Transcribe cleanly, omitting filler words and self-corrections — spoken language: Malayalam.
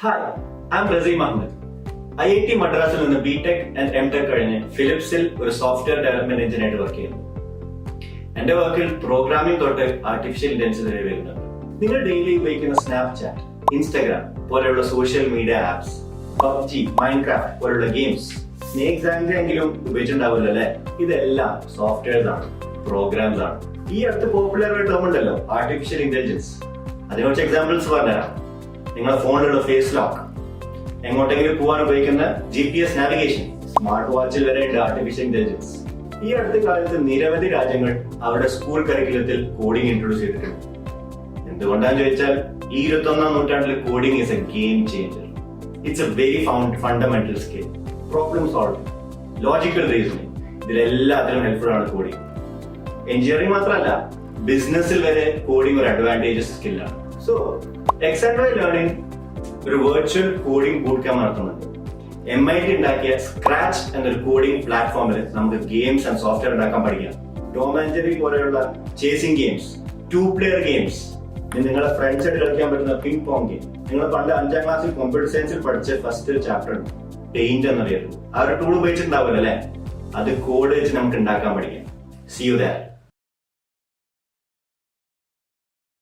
Hi, I am Raseem Ahmed. IIT മദ്രാസിൽ നിന്ന് ബിടെക് ആൻഡ് എംടെക് കഴിഞ്ഞ് ഫിലിപ്സിൽ ഒരു സോഫ്റ്റ്വെയർ ഡെവലപ്മെന്റ് എഞ്ചിനായിട്ട് വർക്ക് ചെയ്യുന്നു. എന്റെ വർക്കിൽ പ്രോഗ്രാമിംഗ് തൊട്ട് ആർട്ടിഫിഷ്യൽ ഇന്റലിജൻസ് വരെ വരുന്നുണ്ട്. നിങ്ങൾ ഡെയിലി ഉപയോഗിക്കുന്ന സ്നാപ്ചാറ്റ്, ഇൻസ്റ്റാഗ്രാം പോലെയുള്ള social media apps, PUBG, Minecraft പോലുള്ള ഗെയിംസ് സ്നേക്സ് ആൻഡെങ്കിലും ഉപയോഗിച്ചിട്ടുണ്ടാവില്ല അല്ലെ? ഇതെല്ലാം സോഫ്റ്റ്വെയർസ് ആണ്, പ്രോഗ്രാംസ് ആണ്. ഈ അടുത്ത് പോപ്പുലർ ആയ ടേം ഉണ്ടല്ലോ, ആർട്ടിഫിഷ്യൽ ഇന്റലിജൻസ്. അതിനെ കുറച്ച് എക്സാമ്പിൾസ് പറഞ്ഞുതരാം. നിങ്ങളുടെ ഫോണിലുള്ള ഫേസ് ലോക്ക്, എങ്ങോട്ടെങ്കിലും പോകാൻ ഉപയോഗിക്കുന്ന GPS നാവിഗേഷൻ, സ്മാർട്ട് വാച്ചിൽ വരെ ഉണ്ട് ആർട്ടിഫിഷ്യൽ ഇന്റലിജൻസ്. ഈ അടുത്ത കാലത്ത് നിരവധി രാജ്യങ്ങൾ അവരുടെ സ്കൂൾ കരിക്കുലത്തിൽ കോഡിംഗ് ഇൻട്രൊഡ്യൂസ് ചെയ്തിട്ടുണ്ട്. എന്തുകൊണ്ടാന്ന് ചോദിച്ചാൽ ഈ 21ാം നൂറ്റാണ്ടിൽ coding is a game changer. It's a very fundamental skill. Problem solving, logical reasoning, ഇതിലെല്ലാത്തിലും ഹെൽപ്ഫുൾ ആണ് കോഡിംഗ്. എഞ്ചിനീയറിംഗ് മാത്രമല്ല, ബിസിനസ്സിൽ വരെ കോഡിംഗ് ഒരു അഡ്വാൻറ്റേജസ് സ്കില്ലാണ്. സോ XY ലേണിംഗ് ഒരു വെർച്വൽ കോഡിംഗ് ബൂട്ട് ക്യാമ്പ് നടത്തുന്നുണ്ട്. MIT ഉണ്ടാക്കിയ സ്ക്രാച്ച് എന്നൊരു കോഡിംഗ് പ്ലാറ്റ്ഫോമിൽ നമുക്ക് ഗെയിംസ് ആൻഡ് സോഫ്റ്റ്വെയർ ഉണ്ടാക്കാൻ പഠിക്കാം. ടോം ആൻഡ് ജെറി പോലെയുള്ള ചേസിംഗ് ഗെയിംസ്, 2-player ഗെയിംസ്, നിങ്ങളെ ഫ്രണ്ട്സ് ആയിട്ട് കളിക്കാൻ പറ്റുന്ന പിങ് പോങ് ഗെയിം. നിങ്ങൾ പണ്ട് 5ാം ക്ലാസ്സിൽ കമ്പ്യൂട്ടർ സയൻസിൽ പഠിച്ച ഫസ്റ്റ് ചാപ്റ്റർ പെയിന്റ് എന്നറിയായിരുന്നു. ആ ഒരു ടൂൾ ഉപയോഗിച്ചിട്ടുണ്ടാവില്ല അല്ലെ? അത് കോഡ് വെച്ച് നമുക്ക് ഉണ്ടാക്കാൻ പഠിക്കാം. See you there.